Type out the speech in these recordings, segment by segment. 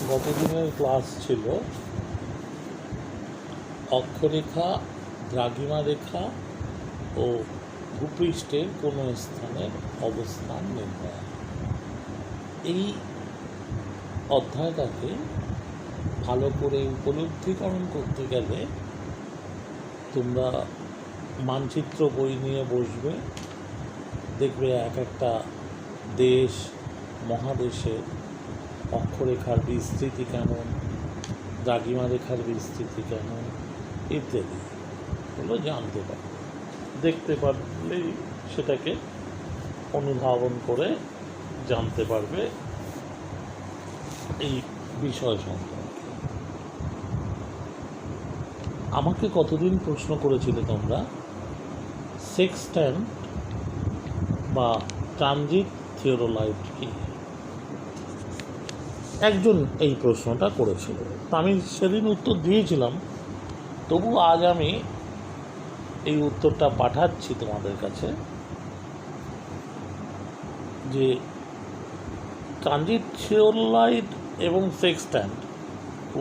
গতদিনের class ছিল অক্ষরেখা, দ্রাঘিমা রেখা ও ভূপৃষ্ঠের কোনো স্থানের অবস্থান নির্ণয়। এই অধ্যায়টাকে ভালো করে উপলব্ধিকরণ করতে গেলে তোমরা মানচিত্র বই নিয়ে বসবে, দেখবে এক একটা দেশ মহাদেশের অক্ষরেখার বিস্তৃতি কেমন, দ্রাঘিমা রেখার বিস্তৃতি কেমন ইত্যাদি এগুলো জানতে পারবে। দেখতে পারলেই সেটাকে অনুধাবন করে জানতে পারবে এই বিষয় সম্পর্কে। আমাকে কতদিন প্রশ্ন করেছিলে তোমরা, সেক্সট্যান্ট বা ট্রানজিট থিওরোলাইট কি? একজন এই প্রশ্নটা করেছিল, তা আমি সেদিন উত্তর দিয়েছিলাম, তবু আজ আমি এই উত্তরটা পাঠাচ্ছি তোমাদের কাছে যে ট্রানজিট থিওরোলাইট এবং সেক্সট্যান্ট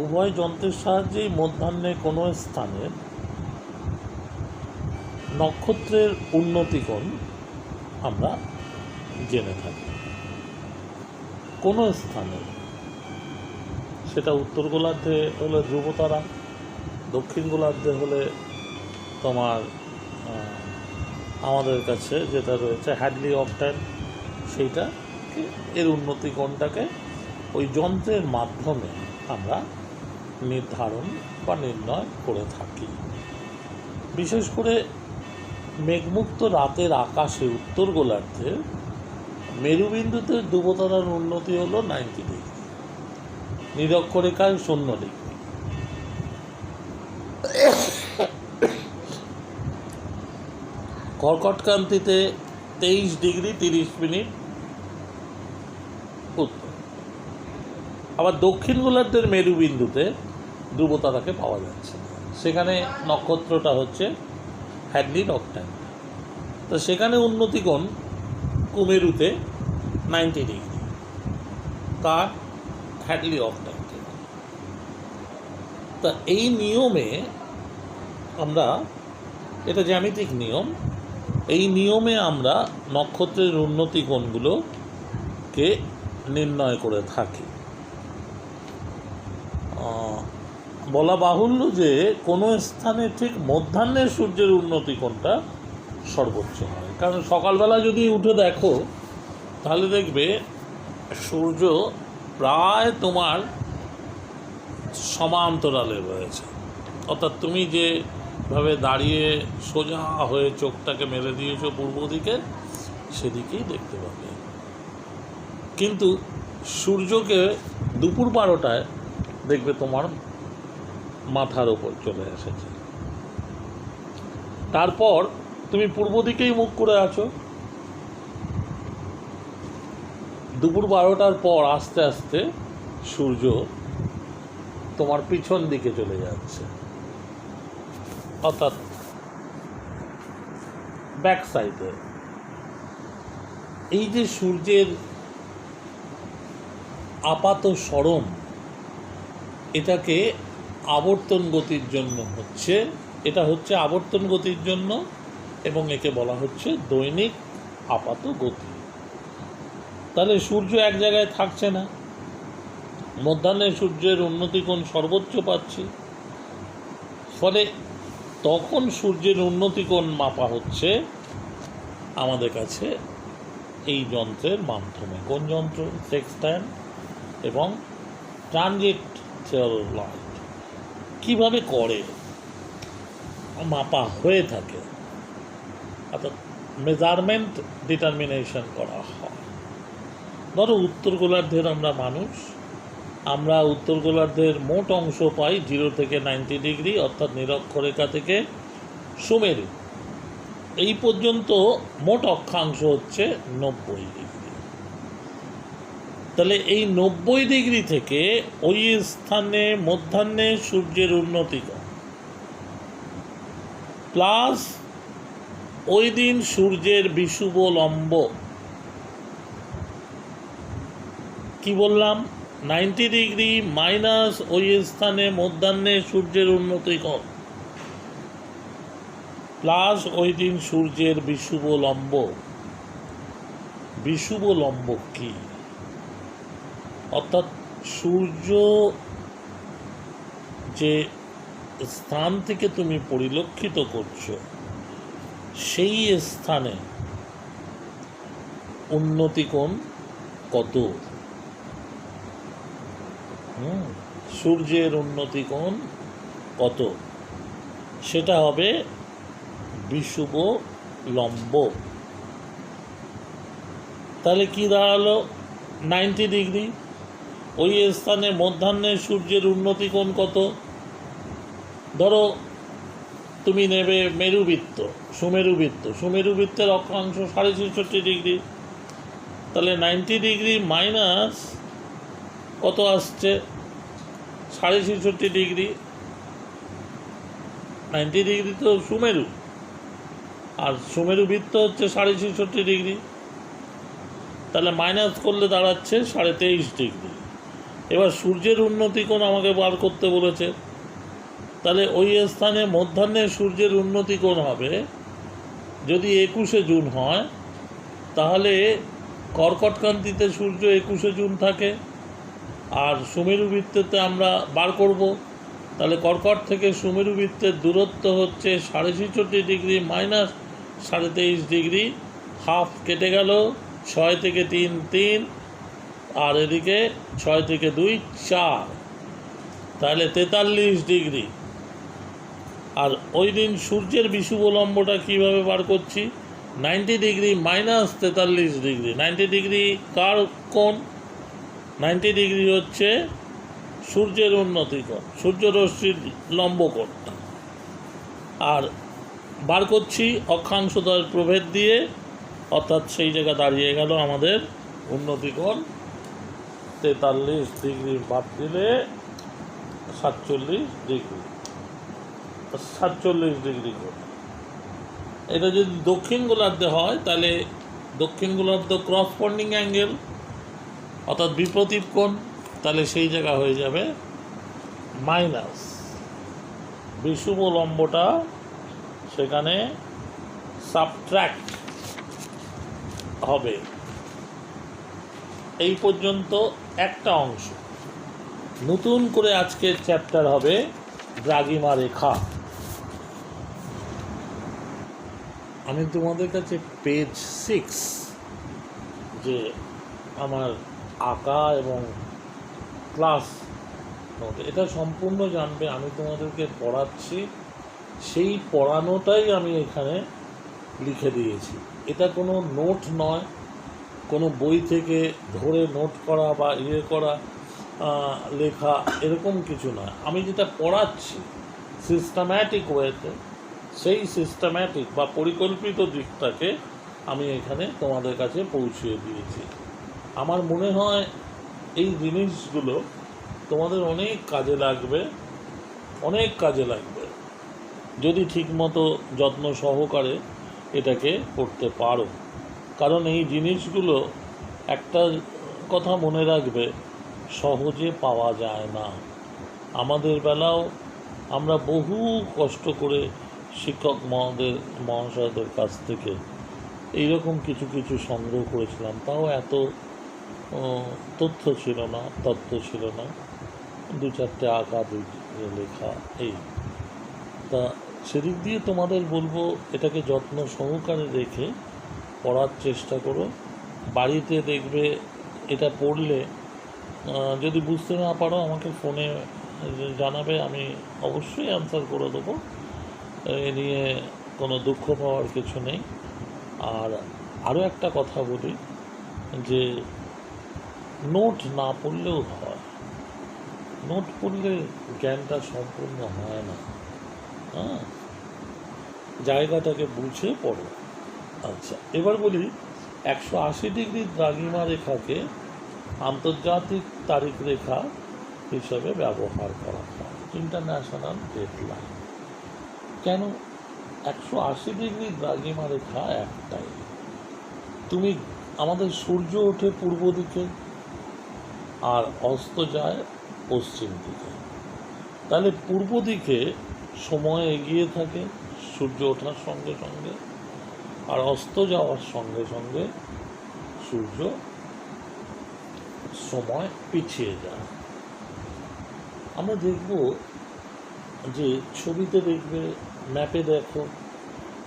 উভয় যন্ত্রের সাহায্যেই মধ্যাহ্নে কোনো স্থানের নক্ষত্রের উন্নতিকোণ আমরা জেনে থাকি। কোনো স্থানে, সেটা উত্তর গোলার্ধে হলে ধ্রুবতারা, দক্ষিণ গোলার্ধে হলে তোমার আমাদের কাছে যেটা রয়েছে হ্যাডলি অক্ট্যান্ট, সেইটাকে এর উন্নতিকোণটাকে ওই যন্ত্রের মাধ্যমে আমরা নির্ধারণ বা নির্ণয় করে থাকি। বিশেষ করে মেঘমুক্ত রাতের আকাশে উত্তর গোলার্ধে মেরুবিন্দুতে ধ্রুবতারার উন্নতি হলো 90 ডিগ্রি, নিরক্ষরেখায় 0 ডিগ্রি। কর্কটক্রান্তিতে 23 ডিগ্রি 30 মিনিট উত্তর। আবার দক্ষিণ গোলার্ধের মেরুবিন্দুতে ধ্রুবতারাকে পাওয়া যাচ্ছে, সেখানে নক্ষত্রটা হচ্ছে হ্যাডলি অক্ট্যান্ট। তো সেখানে উন্নতিকোণ কুমেরুতে 90 ডিগ্রি, তার হ্যাডলি অক্ট্যান্টে। তা এই নিয়মে আমরা, এটা জ্যামিতিক নিয়ম, এই নিয়মে আমরা নক্ষত্রের উন্নতিকোণগুলোকে নির্ণয় করে থাকি। বলা বাহুল্য যে কোনো স্থানে ঠিক মধ্যাহ্নে সূর্যের উন্নতিকোণটা সর্বোচ্চ হয়, কারণ সকালবেলা যদি উঠে দেখো তাহলে দেখবে সূর্য প্রায় তোমার সমান্তরালে রয়েছে, অর্থাৎ তুমি যেভাবে দাঁড়িয়ে সোজা হয়ে চোখটাকে মেলে দিয়েছো পূর্ব দিকে, সেদিকেই দেখতে পাবে। কিন্তু সূর্যকে দুপুর 12টায় দেখবে তোমার মাথার ওপর চলে এসেছে, তারপর তুমি পূর্ব দিকেই মুখ করে আছো। দুপুর 12টার পর আস্তে আস্তে সূর্য তোমার পিছন দিকে চলে যাচ্ছে, অর্থাৎ ব্যাক সাইডে। এই যে সূর্যের আপাত সরণ, এটাকে আবর্তন গতির জন্য হচ্ছে, এটা হচ্ছে আবর্তন গতির জন্য, এবং একে বলা হচ্ছে দৈনিক আপাত গতি। তাহলে সূর্য এক জায়গায় থাকছে না, মধ্যাহ্নে সূর্যের উন্নতিকোণ সর্বোচ্চ পাচ্ছি, ফলে তখন সূর্যের উন্নতিকোণ মাপা হচ্ছে আমাদের কাছে এই যন্ত্রের মাধ্যমে। কোন যন্ত্র? সেক্সট্যান্ট এবং ট্রানজিট থিওরোলাইট। কীভাবে করে মাপা হয়ে থাকে, অর্থাৎ মেজারমেন্ট ডিটারমিনেশন করা হয়। ধরো উত্তর গোলার্ধের আমরা মানুষ, আমরা উত্তর গোলার্ধের মোট অংশ পাই 0 থেকে 90 ডিগ্রি, অর্থাৎ নিরক্ষরেখা থেকে সুমেরু এই পর্যন্ত মোট অক্ষাংশ হচ্ছে 90 ডিগ্রি। তাহলে এই 90 ডিগ্রি থেকে ওই স্থানে মধ্যাহ্নে সূর্যের উন্নতিকোণ প্লাস ওই দিন সূর্যের বিষুব লম্ব, কি বললাম? 90 ডিগ্রি মাইনাস ওই স্থানে মধ্যাহ্নে সূর্যের উন্নতি কোণ প্লাস ওই দিন সূর্যের বিষুব লম্ব। বিষুব লম্ব কি? অর্থাৎ সূর্য যে স্থান থেকে তুমি পরিলক্ষিত করছো সেই স্থানে উন্নতি কোণ কত? সূর্যের উন্নতি কোণ কত? সেটা হবে বিষুব লম্ব। তাহলে কি দাঁড়ালো? 90 ডিগ্রি। ওই স্থানে মধ্যাহ্নে সূর্যের উন্নতি কোণ কত? ধরো তুমি নেবে মেরুবৃত্ত, সুমেরুবৃত্তের অক্ষাংশ 66.5 ডিগ্রি। তাহলে 90 ডিগ্রি মাইনাস কত আসছে? 66.5 ডিগ্রি। 90 ডিগ্রি তো সুমেরু, আর সুমেরুবৃত্ত হচ্ছে 66.5 ডিগ্রি। তাহলে মাইনাস করলে দাঁড়াচ্ছে 23.5 ডিগ্রি। এবার সূর্যের উন্নতি কোণ আমাকে বার করতে বলেছে। তাহলে ওই স্থানে মধ্যাহ্নে সূর্যের উন্নতি কোণ হবে, যদি 21শে জুন হয় তাহলে কর্কটক্রান্তিতে সূর্য 21শে জুন থাকে, আর সুমেরুবৃত্ততে আমরা বার করব। তাহলে কর্কট থেকে সুমেরুবৃত্তের দূরত্ব হচ্ছে 66.5 ডিগ্রি মাইনাস 23.5 ডিগ্রি। হাফ কেটে গেল, 6 থেকে 3 3, আর এদিকে 6 থেকে 2 4, তাহলে 43 ডিগ্রি। আর ওই দিন সূর্যের বিষুব লম্বটা কীভাবে বার করছি? 90 ডিগ্রি মাইনাস 43 ডিগ্রি। 90 ডিগ্রি কার কোণ? 90 ডিগ্রি হচ্ছে সূর্যের উন্নতি কোণ, সূর্যরশ্মির লম্ব কোণটা। আর বার করছি অক্ষাংশদ্বয়ের প্রভেদ দিয়ে, অর্থাৎ সেই জায়গা দাঁড়িয়ে গেল আমাদের উন্নতি কোণ 43 ডিগ্রি বাদ দিলে 47 ডিগ্রি। 47 ডিগ্রি কোণ। এটা যদি দক্ষিণ গোলার্ধে হয় তাহলে দক্ষিণ গোলার্ধ ক্রসপন্ডিং অ্যাঙ্গেল, অর্থাৎ বিপরীত কোণ, তাহলে সেই জায়গা হয়ে যাবে মাইনাস। বিষুব লম্বটা সেখানে সাবট্র্যাক্ট হবে। এই পর্যন্ত একটা অংশ। নতুন করে আজকের চ্যাপ্টার হবে দ্রাঘিমা রেখা। আমি তোমাদের কাছে পেজ 6 যে আমার আঁকা এবং ক্লাস নোট, এটা সম্পূর্ণ জানবে। আমি তোমাদেরকে পড়াচ্ছি, সেই পড়ানোটাই আমি এখানে লিখে দিয়েছি। এটা কোনো নোট নয়, কোনো বই থেকে ধরে নোট করা বা করা লেখা এরকম কিছু নয়। আমি যেটা পড়াচ্ছি সিস্টেম্যাটিক ওয়েতে, সেই সিস্টেম্যাটিক বা পরিকল্পিত দিকটাকে আমি এখানে তোমাদের কাছে পৌঁছিয়ে দিয়েছি। আমার মনে হয় এই জিনিসগুলো তোমাদের অনেক কাজে লাগবে, অনেক কাজে লাগবে, যদি ঠিকমতো যত্ন সহকারে এটাকে করতে পারো। কারণ এই জিনিসগুলো একটা কথা মনে রাখবে, সহজে পাওয়া যায় না। আমাদের বেলাও আমরা বহু কষ্ট করে শিক্ষক মহাশয়দের কাছ থেকে এইরকম কিছু কিছু সংগ্রহ করেছিলাম, তাও এত তথ্য ছিল না, তত্ত্ব ছিল না, 2-4টে আঁকা, 2 লেখা, এই। তা সেদিক দিয়ে তোমাদের বলবো এটাকে যত্ন সহকারে রেখে পড়ার চেষ্টা করো। বাড়িতে দেখবে এটা পড়লে যদি বুঝতে না পারো আমাকে ফোনে জানাবে, আমি অবশ্যই অ্যান্সার করে দেবো। এ নিয়ে কোনো দুঃখ পাওয়ার কিছু নেই। আর আরও একটা কথা বলি যে নোট না পড়লেও হয়, নোট পড়লে জ্ঞানটা সম্পূর্ণ হয় না। হ্যাঁ, জায়গাটাকে বুঝে পড়ো। আচ্ছা, এবার বলি 180 ডিগ্রি দ্রাঘিমা রেখাকে আন্তর্জাতিক তারিখ রেখা হিসাবে ব্যবহার করা হয়, ইন্টারন্যাশনাল ডেটলাইন। কেন 180 ডিগ্রি দ্রাঘিমা রেখা? একটাই, তুমি আমাদের সূর্য ওঠে পূর্ব দিকে, আর অস্ত যায় পশ্চিম দিকে। তাহলে পূর্ব দিকে সময় এগিয়ে থাকে সূর্য ওঠার সঙ্গে সঙ্গে, আর অস্ত যাওয়ার সঙ্গে সঙ্গে সূর্য সময় পিছিয়ে যায়। আমরা দেখব যে ছবিতে দেখবে, ম্যাপে দেখো,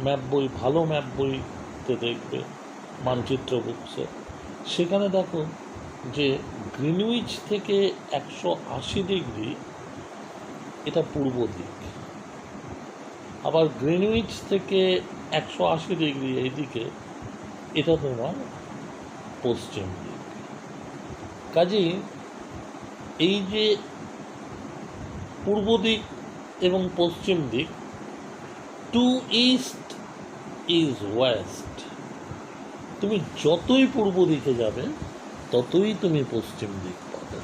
ম্যাপ বই, ভালো ম্যাপ বইতে দেখবে, মানচিত্র বুকসে, সেখানে দেখো যে গ্রিনউইচ থেকে 180 ডিগ্রি এটা পূর্ব দিক, আবার গ্রিনউইচ থেকে 180 ডিগ্রি এইদিকে এটা তোমার পশ্চিম দিক। কাজেই এই যে পূর্ব দিক এবং পশ্চিম দিক, টু ইস্ট ইজ ওয়েস্ট, তুমি যতই পূর্ব দিকে যাবে ততই তুমি পশ্চিম দিক পাবে।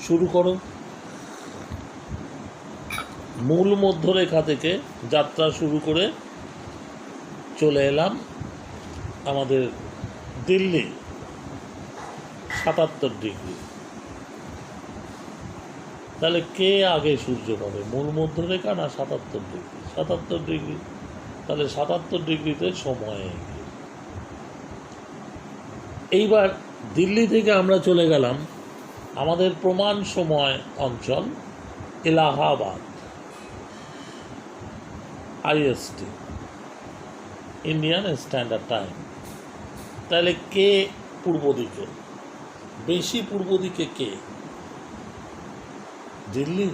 শুরু করো, মূল মধ্যরেখা থেকে যাত্রা শুরু করে চলে এলাম আমাদের দিল্লি 77 ডিগ্রি। তাহলে কে আগে সূর্য পাবে, মূল মধ্যরেখা না 77 ডিগ্রি? 77 ডিগ্রি। তাহলে 77 ডিগ্রিতে সময় এগিয়ে। এইবার দিল্লি থেকে আমরা চলে গেলাম আমাদের প্রমাণ সময় অঞ্চল Allahabad, IST, Indian standard time. তাহলে কে পূর্ব দিকে, বেশি পূর্ব দিকে কে, দিল্লি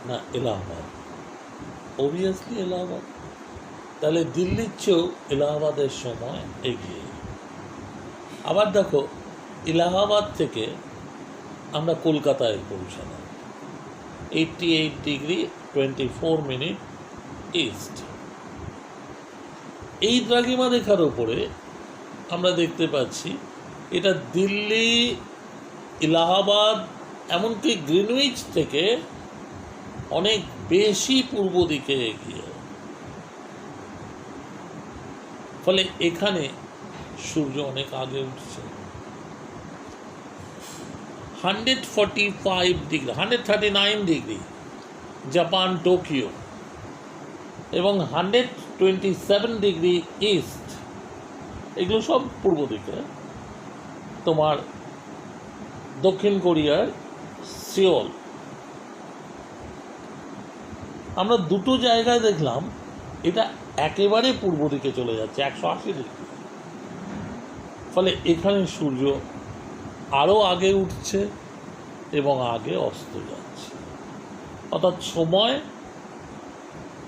না এলাহাবাদ? অবভিয়াসলি এলাহাবাদ। তাহলে দিল্লির চেয়েও এলাহাবাদের সময় এগিয়ে। আবার দেখো, এলাহাবাদ থেকে আমরা কলকাতায় পৌঁছালাম 88 ডিগ্রি 24 মিনিট ইস্ট। এই দ্রাঘিমা রেখার ওপরে আমরা দেখতে পাচ্ছি এটা দিল্লি, এলাহাবাদ, এমনকি গ্রিনউইচ থেকে অনেক বেশি পূর্ব দিকে এগিয়ে। ফলে এখানে সূর্য অনেক আগে উঠছে। 145 ডিগ্রি, 139 ডিগ্রি জাপান টোকিও, এবং 127 ডিগ্রি ইস্ট, এগুলো সব পূর্ব দিকে। তোমার দক্ষিণ কোরিয়ার সিওল। আমরা দুটো জায়গায় দেখলাম এটা একেবারে পূর্ব দিকে চলে যাচ্ছে 180 ডিগ্রি। ফলে এখানে সূর্য আরও আগে উঠছে এবং আগে অস্ত যাচ্ছে। অর্থাৎ সময়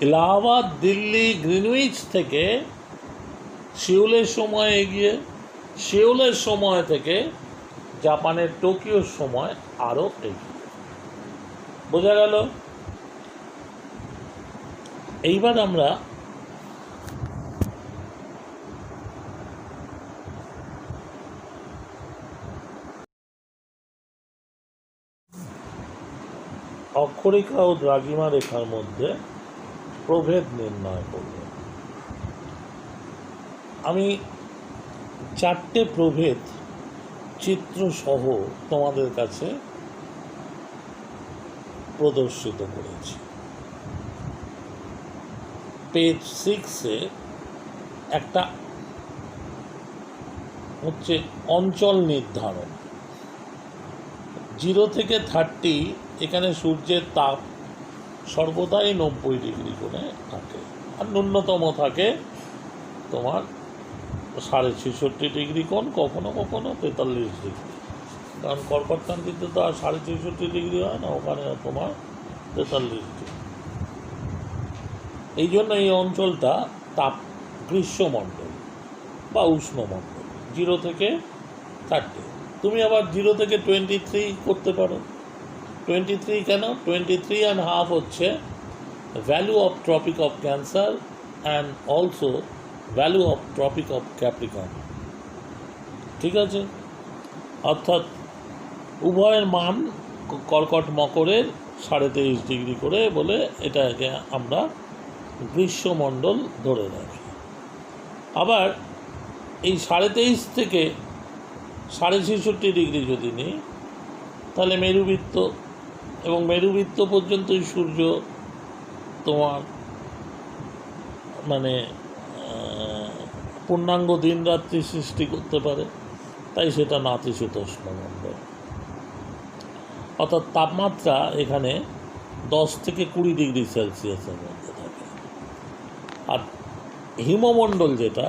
এলাহাবাদ, দিল্লি, গ্রিনউইচ থেকে সিওলের সময় এগিয়ে, সিওলের সময় থেকে জাপানের টোকিওর সময় আরও এগিয়ে। বোঝা গেল? এইবার আমরা অক্ষরেখা ও দ্রাঘিমা রেখার মধ্যে প্রভেদ নির্ণয় করব। আমি 4টে প্রভেদ চিত্রসহ তোমাদের কাছে প্রদর্শিত করেছি। পেজ 6-এ একটা হচ্ছে অঞ্চল নির্ধারণ। 0 থেকে 30 এখানে সূর্যের তাপ সর্বদাই 90 ডিগ্রি করে থাকে, আর ন্যূনতম থাকে তোমার 66.5 ডিগ্রি কোণ, কখনো কখনো 43 ডিগ্রি। কারণ কর্কটক্রান্তিতে তো আর 66.5 ডিগ্রি হয় না, ওখানে তোমার 43 ডিগ্রি। এই জন্য এই অঞ্চলটা তাপ গ্রীষ্মমণ্ডল বা উষ্ণমণ্ডল। 0 থেকে 30। তুমি আবার 0 থেকে 23 করতে পারো। 23 কেন? 23.5 হচ্ছে value of tropic of cancer and also value of tropic of Capricorn. ঠিক আছে? অর্থাৎ উভয়ের মান কর্কট মকরের 23.5 ডিগ্রি করে বলে এটাকে আমরা গ্রীষ্মমণ্ডল ধরে রাখি। আবার এই 23.5 থেকে 66.5 ডিগ্রি যদি নিই তাহলে মেরুবৃত্ত, এবং মেরুবৃত্ত পর্যন্তই সূর্য তোমার মানে পূর্ণাঙ্গ দিন রাত্রি সৃষ্টি করতে পারে, তাই সেটা নাতিশীতোষ্ণ মণ্ডল। অর্থাৎ তাপমাত্রা এখানে 10 থেকে 20 ডিগ্রি সেলসিয়াসের মধ্যে থাকে। আর হিমমণ্ডল যেটা,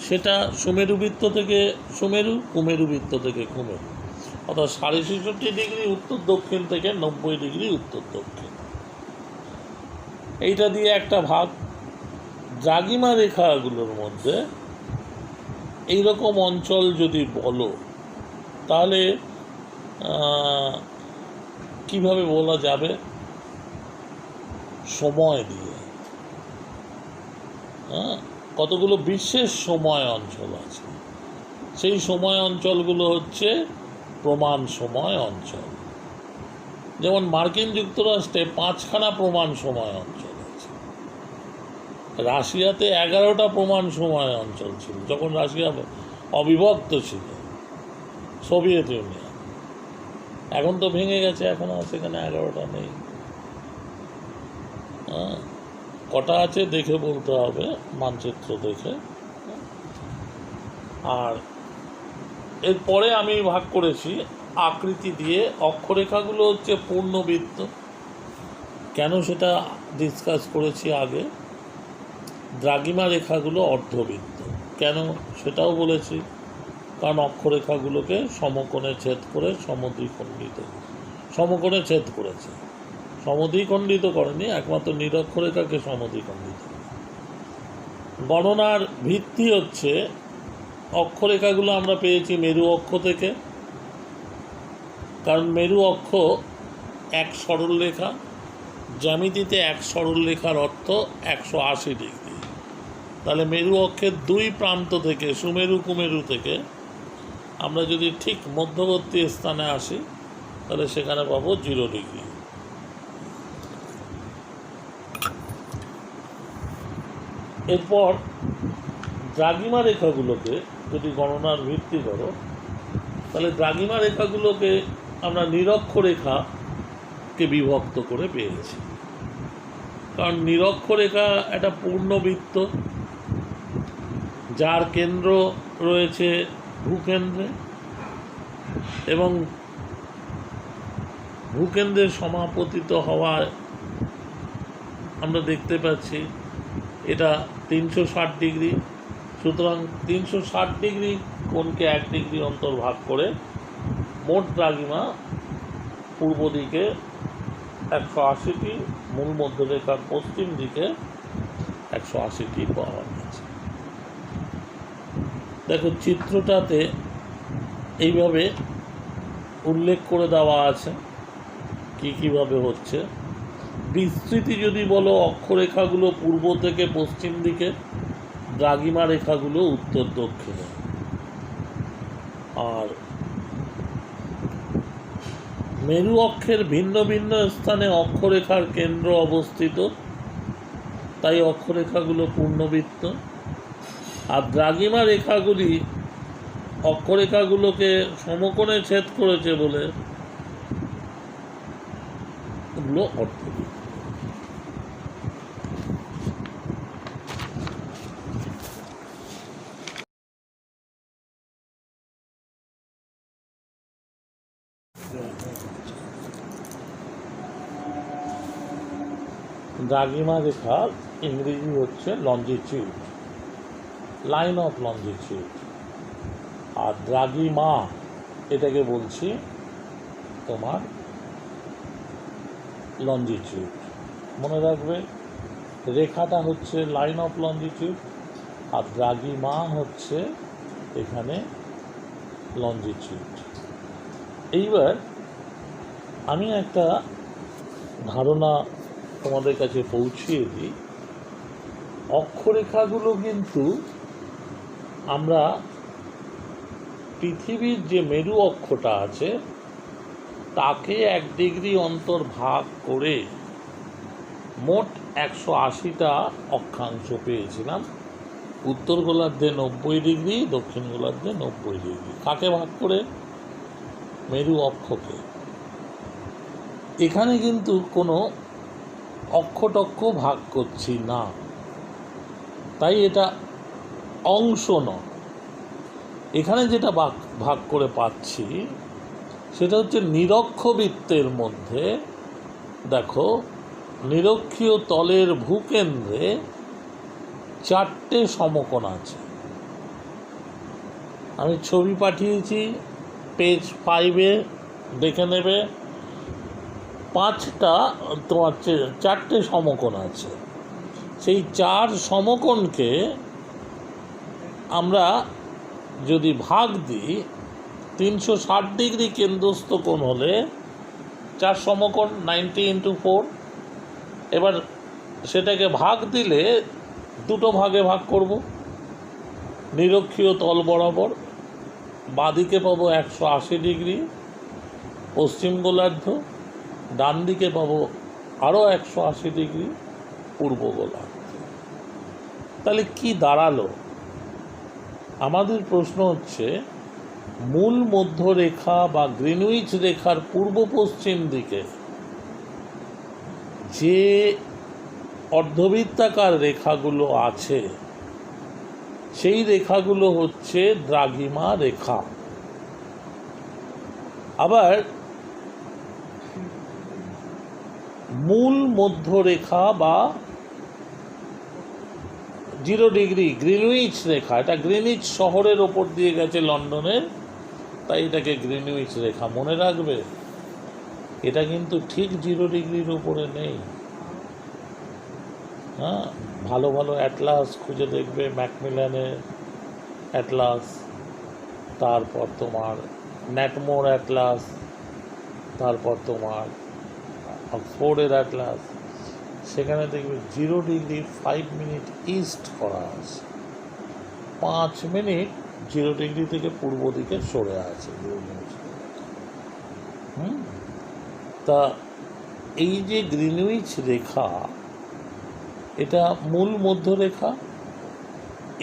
সেটা সুমেরুবৃত্ত থেকে সুমেরু, কুমেরুবৃত্ত থেকে কুমেরু, অর্থাৎ 66.5 ডিগ্রি উত্তর দক্ষিণ থেকে 90 ডিগ্রি উত্তর দক্ষিণ। এইটা দিয়ে একটা ভাগ। দ্রাঘিমা রেখাগুলোর মধ্যে এইরকম অঞ্চল যদি বলো, তাহলে কিভাবে বলা যাবে? সময় দিয়ে। কতগুলো বিশেষ সময় অঞ্চল আছে, সেই সময় অঞ্চলগুলো হচ্ছে প্রমাণ সময় অঞ্চল। যেমন মার্কিন যুক্তরাষ্ট্রে 5খানা প্রমাণ সময় অঞ্চল আছে। রাশিয়াতে 11টা প্রমাণ সময় অঞ্চল ছিল যখন রাশিয়া অবিভক্ত ছিল, সোভিয়েত ইউনিয়ন। এখন তো ভেঙে গেছে, এখন আর সেখানে 11টা নেই। কটা আছে দেখে বলতে হবে, মানচিত্র দেখে। আর এরপরে আমি ভাগ করেছি আকৃতি দিয়ে। অক্ষরেখাগুলো হচ্ছে পূর্ণবৃত্ত। কেন সেটা ডিসকাস করেছি আগে। দ্রাঘিমা রেখাগুলো অর্ধবৃত্ত। কেন সেটাও বলেছি, কারণ অক্ষরেখাগুলোকে সমকোণে ছেদ করে সমকোণে ছেদ করেছে, সমদ্বিখণ্ডিত করেনি, একমাত্র নিরক্ষরেখাকে সমদ্বিখণ্ডিত। গণনার ভিত্তি হচ্ছে অক্ষরেখাগুলো আমরা পেয়েছি মেরু অক্ষ থেকে, কারণ মেরু অক্ষ এক সরলরেখা। জ্যামিতিতে এক সরলরেখার অর্থ 180 ডিগ্রি। তাহলে মেরু অক্ষের 2 প্রান্ত থেকে, সুমেরু কুমেরু থেকে আমরা যদি ঠিক মধ্যবর্তী স্থানে আসি, তাহলে সেখানে পাবো 0 ডিগ্রি। এরপর দ্রাঘিমা রেখাগুলোকে যদি গণনার ভিত্তি করো, তাহলে দ্রাঘিমা রেখাগুলোকে আমরা নিরক্ষরেখাকে বিভক্ত করে পেয়েছি। কারণ নিরক্ষরেখা একটা পূর্ণবৃত্ত, যার কেন্দ্র রয়েছে ভূকেন্দ্রে, এবং ভূকেন্দ্রে সমাপতিত হওয়ায় আমরা দেখতে পাচ্ছি এটা 360 ডিগ্রি। সুতরাং 360 ডিগ্রি কোণকে 1 ডিগ্রি অন্তর ভাগ করে মোট দ্রাঘিমা পূর্ব দিকে 180টি, মূল মধ্যরেখার পশ্চিম দিকে 180টি পাওয়া গেছে। দেখো চিত্রটাতে এইভাবে উল্লেখ করে দেওয়া আছে কীভাবে হচ্ছে। বিস্তৃতি যদি বলো, অক্ষরেখাগুলো পূর্ব থেকে পশ্চিম দিকে, দ্রাঘিমা রেখাগুলো উত্তর দক্ষিণে। আর মেরু অক্ষের ভিন্ন ভিন্ন স্থানে অক্ষরেখার কেন্দ্র অবস্থিত, তাই অক্ষরেখাগুলো পূর্ণবৃত্ত। আর দ্রাঘিমা রেখাগুলি অক্ষরেখাগুলোকে সমকোণে ছেদ করেছে বলে এগুলো অর্ধবৃত্ত। দ্রাঘিমা রেখার ইংরেজি হচ্ছে লঞ্জিটিউড, লাইন অফ লঞ্জিটিউড। আর দ্রাঘিমা এটাকে বলছি তোমার লঞ্জিটিউড। মনে রাখবে, রেখাটা হচ্ছে লাইন অফ লঞ্জিটিউড, আর দ্রাঘিমা হচ্ছে এখানে লঞ্জিটিউড। এইবার আমি একটা ধারণা তোমাদের কাছে পৌঁছিয়ে দিই। অক্ষরেখাগুলো কিন্তু আমরা পৃথিবীর যে মেরু অক্ষটা আছে তাকে 1 ডিগ্রি অন্তর ভাগ করে মোট 180টা অক্ষাংশ পেয়েছিলাম। উত্তর গোলার্ধে 90 ডিগ্রি, দক্ষিণ গোলার্ধে 90 ডিগ্রি। কাকে ভাগ করে? মেরু অক্ষকে। এখানে কিন্তু কোনো অক্ষটক্ষ ভাগ করছি না, তাই এটা অংশ নয়। এখানে যেটা ভাগ করে পাচ্ছি সেটা হচ্ছে নিরক্ষবৃত্তের মধ্যে। দেখো, নিরক্ষীয় তলের ভূকেন্দ্রে 4টে সমকোণ আছে। আমি ছবি পাঠিয়েছি, পেজ 5-এ দেখে নেবে। 4টে সমকোণ আছে। সেই 4 সমকোণকে আমরা যদি ভাগ দিই, 360 ডিগ্রি কেন্দ্রস্থ কোণ হলে 4 সমকোণ 90 × 4। এবার সেটাকে ভাগ দিলে 2 ভাগে ভাগ করব। নিরক্ষীয় তল বরাবর বাঁদিকে পাবো 180 ডিগ্রি পশ্চিম গোলার্ধ, ডান দিকে পাবো আরও 180 ডিগ্রি পূর্ব গোলার্ধ। তাহলে কি দাঁড়ালো? আমাদের প্রশ্ন হচ্ছে, মূল মধ্যরেখা বা গ্রিনউইচ রেখার পূর্ব পশ্চিম দিকে যে অর্ধবৃত্তাকার রেখাগুলো আছে সেই রেখাগুলো হচ্ছে দ্রাঘিমা রেখা। আবার মূল মধ্যরেখা বা 0 ডিগ্রি গ্রিনউইচ রেখা, এটা গ্রিনউইচ শহরের ওপর দিয়ে গেছে লন্ডনের, তাই এটাকে গ্রিনউইচ রেখা মনে রাখবে। এটা কিন্তু ঠিক 0 ডিগ্রির উপরে নেই। হ্যাঁ, ভালো ভালো অ্যাটলাস খুঁজে দেখবে, ম্যাকমিলানের অ্যাটলাস, তারপর তোমার ন্যাটমোর অ্যাটলাস, তারপর তোমার অক্সফোর্ডের অ্যাটলাস। সেখানে দেখবে 0 ডিগ্রি 5 মিনিট ইস্ট করা আছে, 5 মিনিট 0 ডিগ্রি থেকে পূর্ব দিকে সরে আছে। তা এই যে গ্রিনউইচ রেখা, এটা মূল মধ্যরেখা।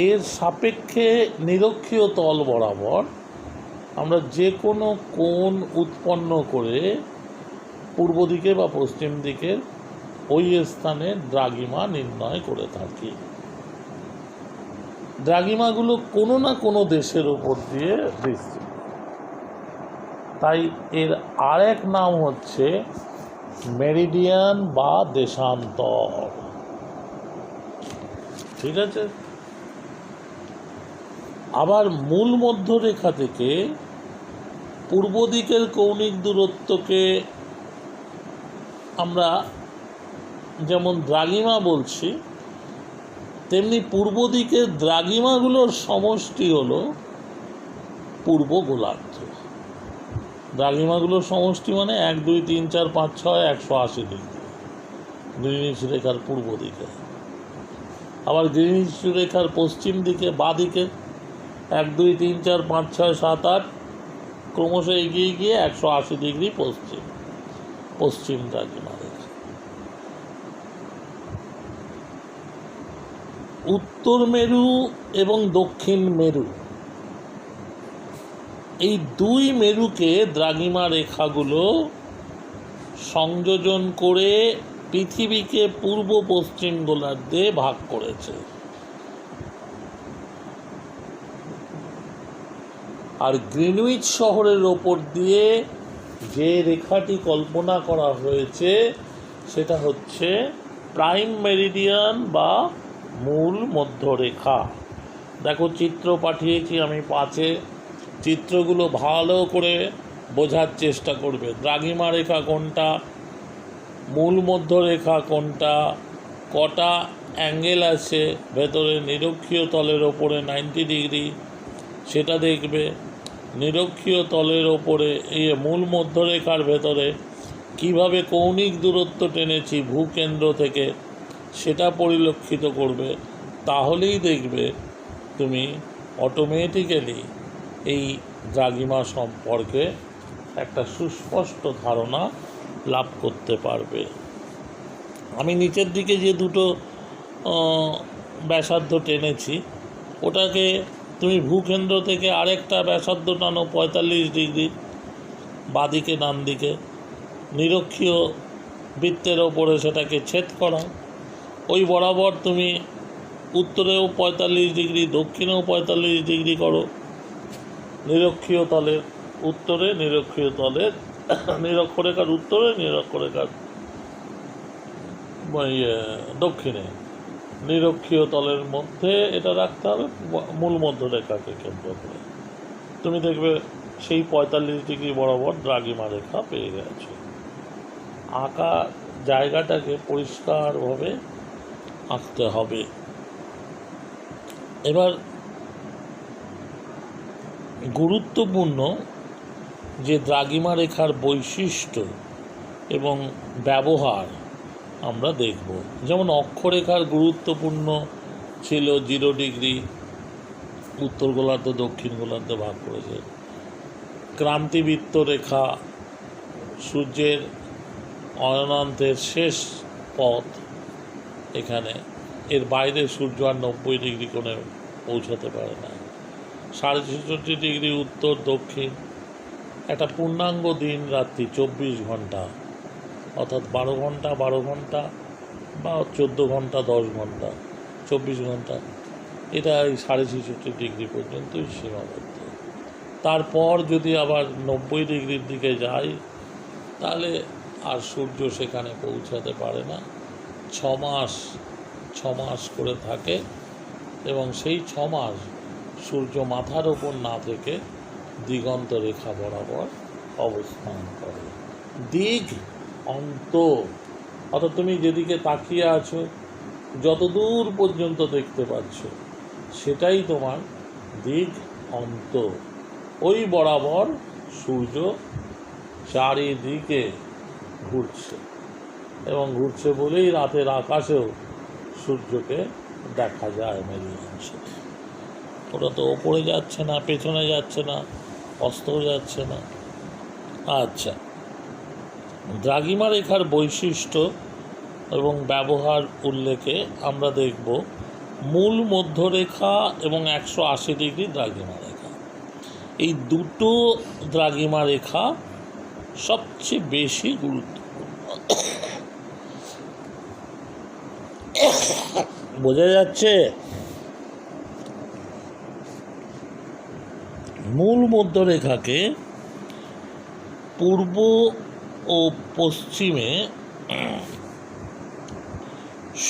এর সাপেক্ষে নিরক্ষীয় তল বরাবর আমরা যে কোনো কোণ উৎপন্ন করে পূর্ব দিকে বা পশ্চিম দিকের ওই স্থানে দ্রাঘিমা নির্ণয় করে থাকি। দ্রাঘিমাগুলো কোনো না কোনো দেশের ওপর দিয়ে বিস্তৃত, তাই এর আরেক নাম হচ্ছে মেরিডিয়ান বা দেশান্তর। ঠিক আছে? আবার মূল মধ্যরেখা থেকে পূর্ব দিকের কৌণিক দূরত্বকে আমরা যেমন দ্রাঘিমা বলছি, তেমনি পূর্ব দিকের দ্রাঘিমাগুলোর সমষ্টি হলো পূর্ব গোলার্ধ। দ্রাঘিমাগুলোর সমষ্টি মানে 1, 2, 3, 4, 5, 6 180 ডিগ্রি গ্রিনউইচ রেখার পূর্ব দিকে। আবার গ্রিনউইচ রেখার পশ্চিম দিকে বাঁ দিকে 1, 2, 3, 4, 5, 6, 7, 8 ক্রমশ এগিয়ে গিয়ে 180 ডিগ্রি পশ্চিম দ্রাঘিমা রেখা। উত্তর মেরু এবং দক্ষিণ মেরু, এই 2 মেরুকে দ্রাঘিমা রেখাগুলো সংযোজন করে পৃথিবীকে পূর্ব পশ্চিম গোলার্ধে ভাগ করেছে। আর গ্রিনউইচ শহরের ওপর দিয়ে যে রেখাটি কল্পনা করা হয়েছে সেটা হচ্ছে প্রাইম মেরিডিয়ান বা মূল মধ্যরেখা। দেখো, চিত্র পাঠিয়েছি আমি 5-এ, চিত্রগুলো ভালো করে বোঝার চেষ্টা করবে। দ্রাঘিমা রেখা কোনটা, মূল মধ্যরেখা কোনটা, কটা অ্যাঙ্গেল আছে ভেতরে, নিরক্ষীয় তলের ওপরে 90 ডিগ্রি সেটা দেখবে। নিরক্ষীয় তলের ওপরে এই মূল মধ্যরেখার ভেতরে কিভাবে কৌণিক দূরত্ব টেনেছি ভূকেন্দ্র থেকে সেটা পরিলক্ষিত করবে। তাহলেই দেখবে তুমি অটোমেটিক্যালি এই দ্রাঘিমা সম্পর্কে একটা সুস্পষ্ট ধারণা লাভ করতে পারবে। আমি নিচের দিকে যে 2 ব্যাসার্ধ টেনেছি, ওটাকে তুমি ভূকেন্দ্র থেকে আরেকটা ব্যাসার্ধ টানো 45 ডিগ্রি, বাঁদিকে ডান দিকে, নিরক্ষীয় বৃত্তের ওপরে সেটাকে ছেদ করা। ওই বরাবর তুমি উত্তরেও 45 ডিগ্রি, দক্ষিণেও 45 ডিগ্রি করো। নিরক্ষীয় তলের উত্তরে, নিরক্ষীয় তলের নিরক্ষরেখার উত্তরে, নিরক্ষরেখার দক্ষিণে, নিরক্ষীয় তলের মধ্যে এটা রাখতে হবে, মূল মধ্যরেখাকে কেন্দ্র করে। তুমি দেখবে সেই 45 ডিগ্রি বরাবর দ্রাঘিমা রেখা পেয়ে গেছে। আঁকা জায়গাটাকে পরিষ্কারভাবে আঁকতে হবে। এবার গুরুত্বপূর্ণ যে দ্রাঘিমা রেখার বৈশিষ্ট্য এবং ব্যবহার আমরা দেখব। যেমন অক্ষরেখার গুরুত্বপূর্ণ ছিল 0 ডিগ্রি, উত্তর গোলার্ধ দক্ষিণ গোলার্ধে ভাগ করেছে। ক্রান্তিবৃত্ত রেখা সূর্যের অয়নান্তের শেষ পথ এখানে, এর বাইরে সূর্য আর 90 ডিগ্রি কোণে পৌঁছাতে পারে না। 66.5 ডিগ্রি উত্তর দক্ষিণ, একটা পূর্ণাঙ্গ দিন রাত্রি 24 ঘন্টা, অর্থাৎ 12 ঘন্টা 12 ঘন্টা বা 14 ঘন্টা 10 ঘন্টা 24 ঘন্টা, এটা এই 66.5 ডিগ্রি পর্যন্তই সীমাবদ্ধ। তারপর যদি আবার 90 ডিগ্রির দিকে যাই তাহলে আর সূর্য সেখানে পৌঁছাতে পারে না। 6 মাস করে থাকে এবং সেই 6 মাস সূর্য মাথার ওপর না থেকে দিগন্ত রেখা বরাবর অবস্থান করে। দিক অন্ত, অর্থাৎ তুমি যেদিকে তাকিয়ে আছো, যত দূর পর্যন্ত দেখতে পাচ্ছ সেটাই তোমার দিক অন্ত। ওই বরাবর সূর্য চারিদিকে ঘুরছে এবং ঘুরছে বলেই রাতের আকাশেও সূর্যকে দেখা যায় মেরু অংশে। ওটা তো ওপরে যাচ্ছে না, পেছনে যাচ্ছে না, অস্তও যাচ্ছে না। আচ্ছা, দ্রাঘিমা রেখার বৈশিষ্ট্য এবং ব্যবহার উল্লেখে আমরা দেখব মূল মধ্যরেখা এবং 180 ডিগ্রি দ্রাঘিমা রেখা। এই দুটো দ্রাঘিমা রেখা সবচেয়ে বেশি গুরুত্বপূর্ণ। বোঝা যাচ্ছে? মূল মধ্যরেখাকে পূর্ব ও পশ্চিমে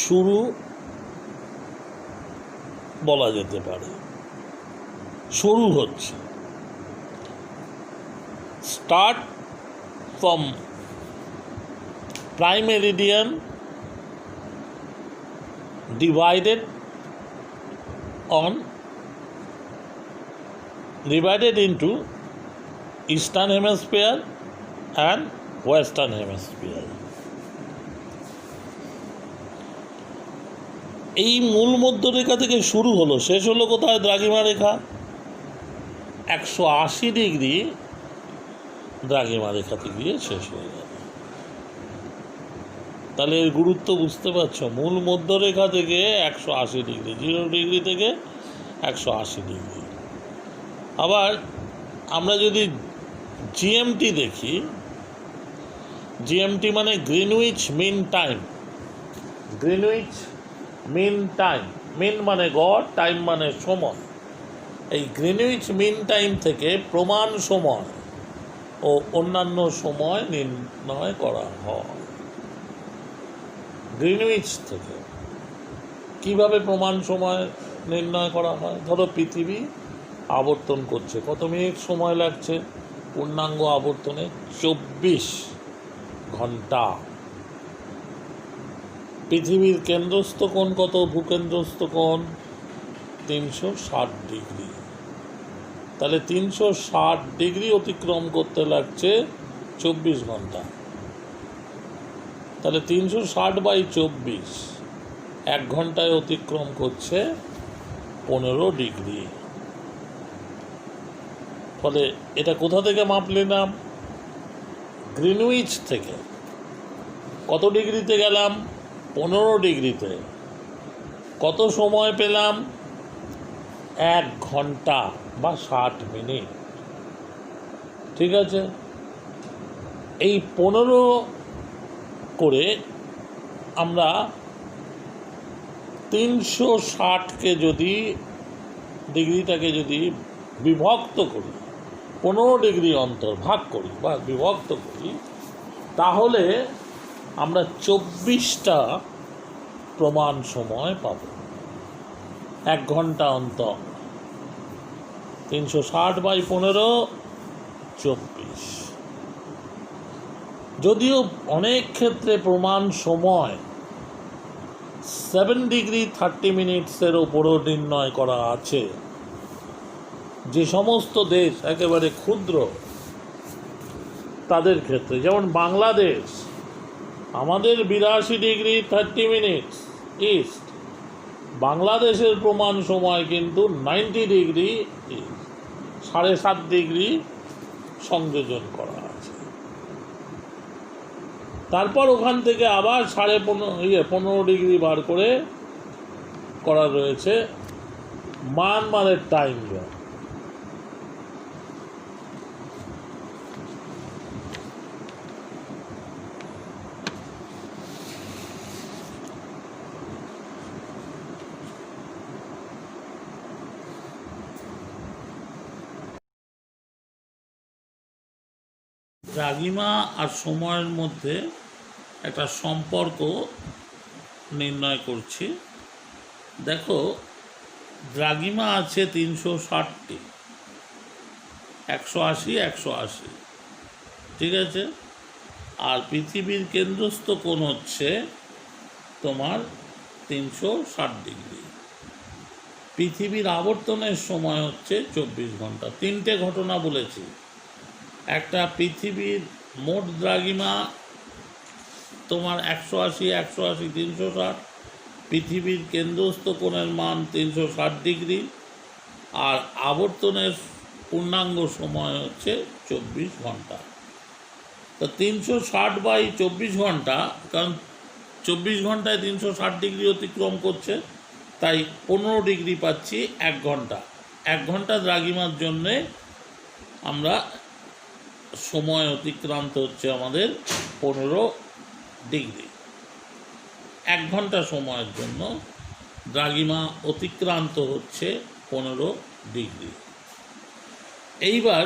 শুরু বলা যেতে পারে। শুরু হচ্ছে, start from prime meridian divided into eastern hemisphere and western hemisphere. এই মূল মধ্যরেখা থেকে শুরু হলো, শেষ হলো কোথায়? দ্রাঘিমা রেখা। 180 ডিগ্রি দ্রাঘিমা রেখাতে গিয়ে শেষ হয়ে গেল। তাহলে এর গুরুত্ব বুঝতে পারছো? মূল মধ্যরেখা থেকে 180 ডিগ্রি, 0 ডিগ্রি থেকে 180 ডিগ্রি। আবার আমরা যদি জিএমটি দেখি, জিএমটি মানে Greenwich mean time. Greenwich mean time, mean মানে গড়, টাইম মানে সময়। এই গ্রিনউইচ মিন টাইম থেকে প্রমাণ সময় ও অন্যান্য সময় নির্ণয় করা হয়। গ্রিনউইচ থেকে কিভাবে প্রমাণ সময় নির্ণয় করা হয়? ধরো পৃথিবী আবর্তন করছে, কত মিনিট সময় লাগছে পূর্ণাঙ্গ আবর্তনে? 24 ঘন্টা। পৃথিবীর কেন্দ্রস্থ কোণ কত? ভূকেন্দ্রস্থ কোণ 360 ডিগ্রি। তাহলে 360 ডিগ্রি অতিক্রম করতে লাগছে 24 ঘন্টা। তাহলে 360/24 1 ঘন্টায় অতিক্রম করছে 15 ডিগ্রি। ফলে এটা কোথা থেকে মাপ নিলাম? গ্রিনউইচ থেকে। কত ডিগ্রিতে গেলাম? 15 ডিগ্রিতে। কত সময় পেলাম? 1 ঘন্টা বা 60 মিনিট। ঠিক আছে, এই 15 করে আমরা 360কে যদি ডিগ্রিটাকে যদি বিভক্ত করি, 15 ডিগ্রি অন্তর ভাগ করি বা বিভক্ত করি, তাহলে আমরা 24টা প্রমাণ সময় পাব। 1 ঘন্টা অন্তর 360/15 24। যদিও অনেক ক্ষেত্রে প্রমাণ সময় 7 ডিগ্রি 30 মিনিটসের ওপরও নির্ণয় করা আছে। যে সমস্ত দেশ একেবারে ক্ষুদ্র তাদের ক্ষেত্রে, যেমন বাংলাদেশ, আমাদের 82 ডিগ্রি 30 মিনিটস ইস্ট, বাংলাদেশের প্রমাণ সময় কিন্তু 90 ডিগ্রি 7.5 ডিগ্রি সংযোজন করা আছে। তারপর ওখান থেকে আবার 15.5 ডিগ্রি বার করে করা রয়েছে মায়ানমারের টাইম জোন। দ্রাঘিমা আর সময়ের মধ্যে একটা সম্পর্ক নির্ণয় করছি। দেখো, দ্রাঘিমা আছে 360টি, 180 180, ঠিক আছে। আর পৃথিবীর কেন্দ্রস্থ কোণ হচ্ছে তোমার 360 ডিগ্রি। পৃথিবীর আবর্তনের সময় হচ্ছে 24 ঘন্টা। 3টে ঘটনা বলেছি। একটা, পৃথিবীর মোট দ্রাঘিমা তোমার 180 180 360, পৃথিবীর কেন্দ্রস্থ কোণের মান 360 ডিগ্রি, আর আবর্তনের পূর্ণাঙ্গ সময় হচ্ছে 24 ঘন্টা। তো 360/24 ঘন্টা, কারণ 24 ঘন্টায় 360 ডিগ্রি অতিক্রম করছে, তাই 15 ডিগ্রি পাচ্ছি 1 ঘন্টা। 1 ঘন্টা দ্রাঘিমার জন্যে আমরা সময় অতিক্রান্ত হচ্ছে আমাদের 15 ডিগ্রি। 1 ঘন্টা সময়ের জন্য দ্রাঘিমা অতিক্রান্ত হচ্ছে 15 ডিগ্রি। এইবার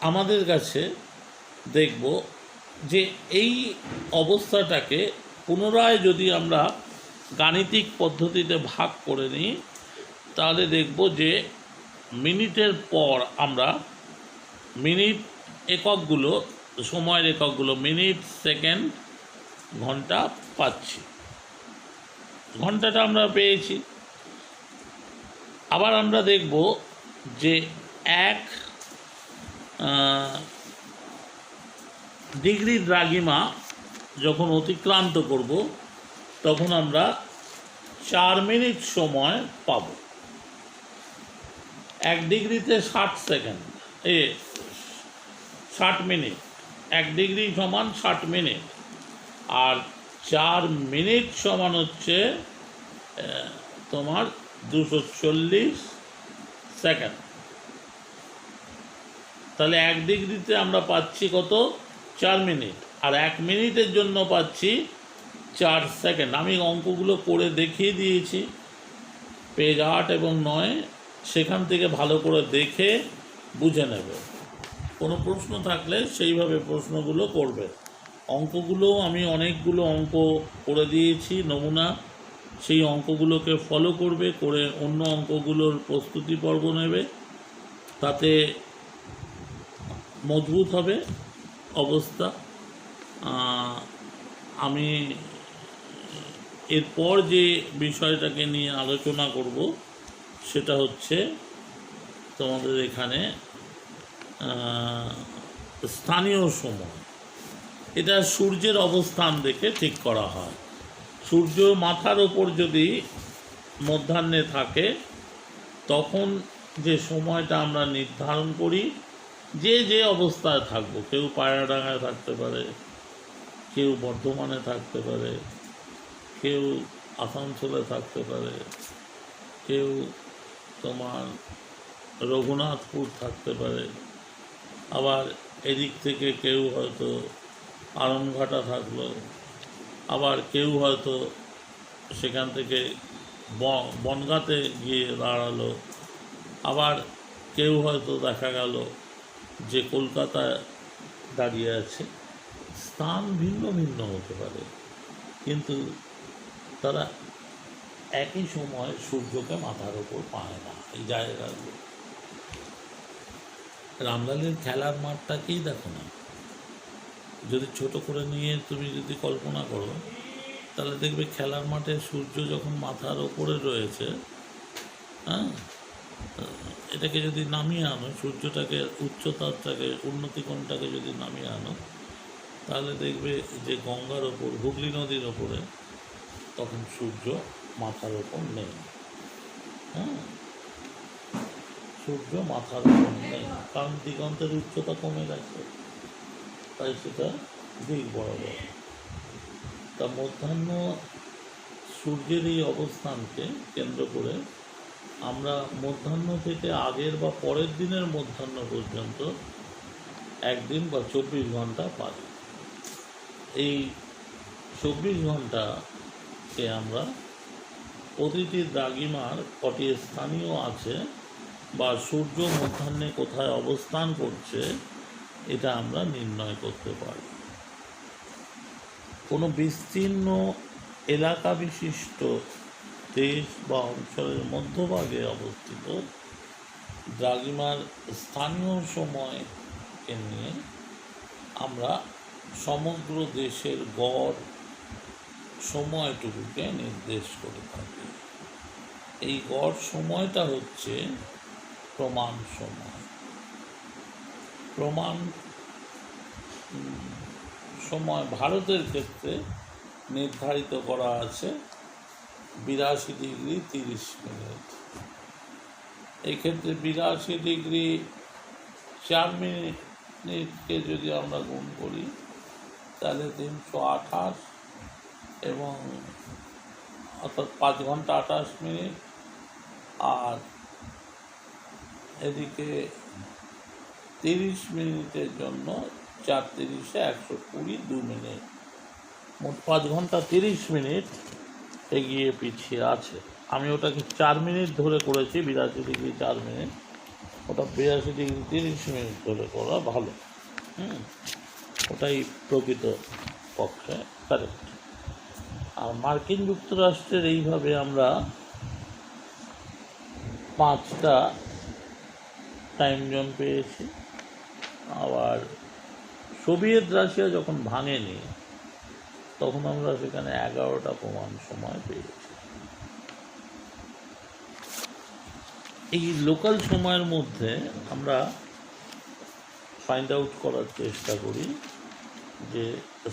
আমাদের কাছে দেখব যে এই অবস্থাটাকে পুনরায় যদি আমরা গাণিতিক পদ্ধতিতে ভাগ করে নিই, তাহলে দেখব যে মিনিটের পর আমরা মিনিট এককগুলো, সময়ের এককগুলো মিনিট, সেকেন্ড, ঘন্টা পাচ্ছি। ঘন্টাটা আমরা পেয়েছি। আবার আমরা দেখব যে 1 ডিগ্রি দ্রাঘিমা যখন অতিক্রান্ত করব, তখন আমরা 4 মিনিট সময় পাব। 1 ডিগ্রিতে 60 সেকেন্ড, 60 মিনিট। 1 ডিগ্রি সমান 60 মিনিট, আর 4 মিনিট সমান হচ্ছে তোমার 240 সেকেন্ড। তাহলে 1 ডিগ্রিতে আমরা পাচ্ছি কত? 4 মিনিট, আর 1 মিনিটের জন্য পাচ্ছি 4 সেকেন্ড। আমি অঙ্কগুলো করে দেখিয়ে দিয়েছি পেজ 8 এবং 9, সেখান থেকে ভালো করে দেখে বুঝে নেবে। কোনো প্রশ্ন থাকলে সেইভাবে প্রশ্নগুলো করবে। অঙ্কগুলো আমি অনেকগুলো অঙ্ক করে দিয়েছি নমুনা, সেই অঙ্কগুলোকে ফলো করবে, করে অন্য অঙ্কগুলোর প্রস্তুতি পর্ব নেবে, তাতে মজবুত হবে অবস্থা। আমি এরপর যে বিষয়টাকে নিয়ে আলোচনা করব সেটা হচ্ছে তোমাদের এখানে স্থানীয় সময়। এটা সূর্যের অবস্থান দেখে ঠিক করা হয়। সূর্য মাথার ওপর যদি মধ্যাহ্নে থাকে, তখন যে সময়টা আমরা নির্ধারণ করি, যে যে অবস্থায় থাকবো, কেউ পায়রাডাঙ্গায় থাকতে পারে, কেউ বর্ধমানে থাকতে পারে, কেউ আসানসোলে থাকতে পারে, কেউ তোমার রঘুনাথপুর থাকতে পারে, আবার এদিক থেকে কেউ হয়তো আরণঘাটা থাকলো, আবার কেউ হয়তো সেখান থেকে বনগাঁতে গিয়ে দাঁড়ালো, আবার কেউ হয়তো দেখা গেল যে কলকাতায় দাঁড়িয়ে আছে। স্থান ভিন্ন ভিন্ন হতে পারে, কিন্তু তারা একই সময় সূর্যকে মাথার ওপর পায় না। এই জায়গাগুলো, রামলালের খেলার মাঠটাকেই দেখো না, যদি ছোট করে নিয়ে তুমি যদি কল্পনা করো, তাহলে দেখবে খেলার মাঠে সূর্য যখন মাথার ওপরে রয়েছে, হ্যাঁ, এটাকে যদি নামিয়ে আনো, সূর্যটাকে উচ্চতাটাকে উন্নতিকোণটাকে যদি নামিয়ে আনো, তাহলে দেখবে যে গঙ্গার ওপর, হুগলি নদীর ওপরে তখন সূর্য মাথার ওপর নেই। হ্যাঁ, সূর্য মাথার ওপর নেই, কারণ দিগন্তের উচ্চতা কমে গেছে, তাই সেটা দিক বরাবর। তা মধ্যাহ্ন সূর্যের এই অবস্থানকে কেন্দ্র করে আমরা মধ্যাহ্ন থেকে আগের বা পরের দিনের মধ্যাহ্ন পর্যন্ত একদিন বা 24 ঘন্টা পাই। এই 24 ঘন্টাকে আমরা প্রতিটি দ্রাঘিমার কটি স্থানীয় আছে বা সূর্য মধ্যাহ্নে কোথায় অবস্থান করছে, এটা আমরা নির্ণয় করতে পারি। কোনো বিস্তীর্ণ এলাকা বিশিষ্ট দেশ বা অঞ্চলের মধ্যভাগে অবস্থিত দ্রাঘিমার স্থানীয় সময়কে নিয়ে আমরা সমগ্র দেশের গড় সময়টুকুকে নির্দেশ করে থাকি। এই গড় সময়টা হচ্ছে প্রমাণ সময়। প্রমাণ সময় ভারতের ক্ষেত্রে নির্ধারিত করা আছে 82 ডিগ্রি 30 মিনিট। এই ক্ষেত্রে 82 ডিগ্রি 4 মিনিটকে যদি আমরা গুণ করি, তাহলে 328 এবং অর্থাৎ 5 ঘন্টা 28 মিনিট, আর এদিকে 30 মিনিটের জন্য 4 30 120 2 মিনিট, মোট 5 ঘন্টা 30 মিনিট এগিয়ে পিছিয়ে আছে। আমি ওটাকে 4 মিনিট ধরে করেছি, 82 ডিগ্রি 4 মিনিট, ওটা 82 ডিগ্রি 30 মিনিট ধরে করা ভালো। ওটাই প্রকৃত পক্ষে কারেক্ট। আর মার্কিন যুক্তরাষ্ট্রের এইভাবে আমরা 5টা টাইম জোন পেয়েছি। আবার সোভিয়েত রাশিয়া যখন ভাঙেনি, তখন আমরা সেখানে 11টা প্রমাণ সময় পেয়েছি। এই লোকাল সময়ের মধ্যে আমরা ফাইন্ড আউট করার চেষ্টা করি যে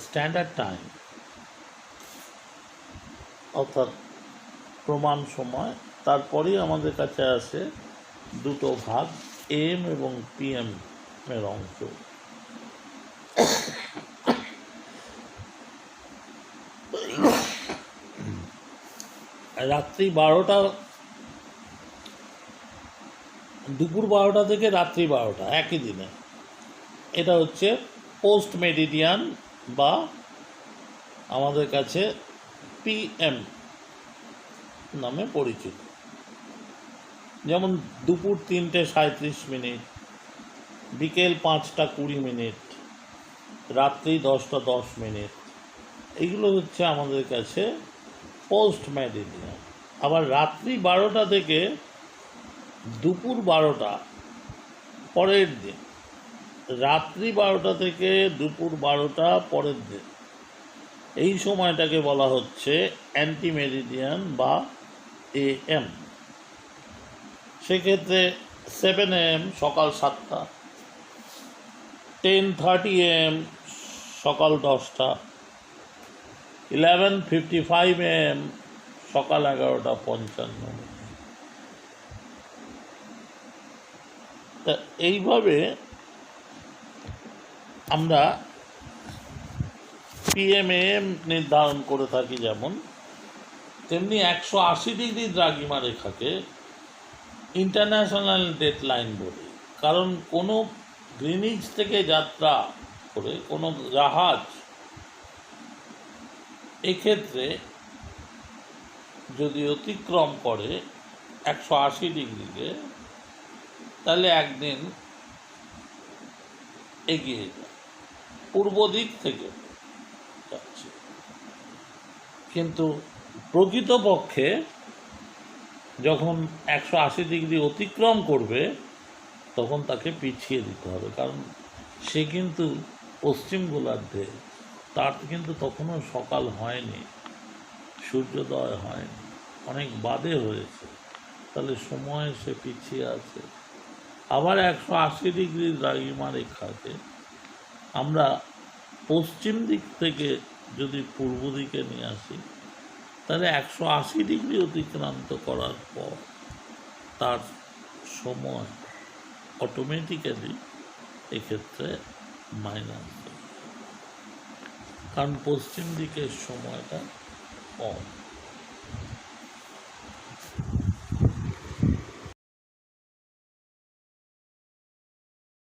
স্ট্যান্ডার্ড টাইম, অর্থাৎ প্রমাণ সময়, তারপরেই আমাদের কাছে আসে দুটো ভাগ, এম এবং পিএম এর অংশ। রাত্রি 12টা, দুপুর 12টা থেকে রাত্রি 12টা একই দিনে, এটা হচ্ছে পোস্ট মেরিডিয়ান বা আমাদের কাছে পিএম নামে পরিচিত। যেমন দুপুর 3টে 37 মিনিট, বিকেল 5টা 20 মিনিট, রাত্রি 10টা 10 মিনিট, এইগুলো হচ্ছে আমাদের কাছে পোস্ট মেরিডিয়ান। আবার রাত্রি 12টা থেকে দুপুর 12টা পরের দিন, রাত্রি 12টা থেকে দুপুর 12টা পরের দিন, এই সময়টাকে বলা হচ্ছে অ্যান্টি মেরিডিয়ান বা এএম। সেক্ষেত্রে 7 AM সকাল 7টা, 10:30 AM সকাল 10টা, 11:55 AM সকাল 11টা 55। তা এইভাবে আমরা পিএমএম নির্ধারণ করে থাকি। যেমন তেমনি 180 ডিগ্রি দ্রাঘিমা রেখাকে ইন্টারন্যাশনাল ডেট লাইন বলি, কারণ কোনো গ্রিনিচ থেকে যাত্রা করে কোনো জাহাজ এক্ষেত্রে যদি অতিক্রম করে 180 ডিগ্রিকে, তাহলে একদিন এগিয়ে যায়, পূর্ব দিক থেকে যাচ্ছে। কিন্তু প্রকৃতপক্ষে যখন 180 ডিগ্রি অতিক্রম করবে তখন তাকে পিছিয়ে দিতে হবে, কারণ সে কিন্তু পশ্চিম গোলার্ধে, তার কিন্তু তখনও সকাল হয়নি, সূর্যোদয় হয়নি, অনেক বাদে হয়েছে, তাহলে সময় সে পিছিয়ে আছে। আবার 180 ডিগ্রির দ্রাঘিমা রেখাকে আমরা পশ্চিম দিক থেকে যদি পূর্ব দিকে নিয়ে আসি, তাহলে 180 ডিগ্রি অতিক্রান্ত করার পর তার সময় অটোমেটিক্যালি এক্ষেত্রে মাইনাস হবে, কারণ পশ্চিম দিকের সময়টা কম।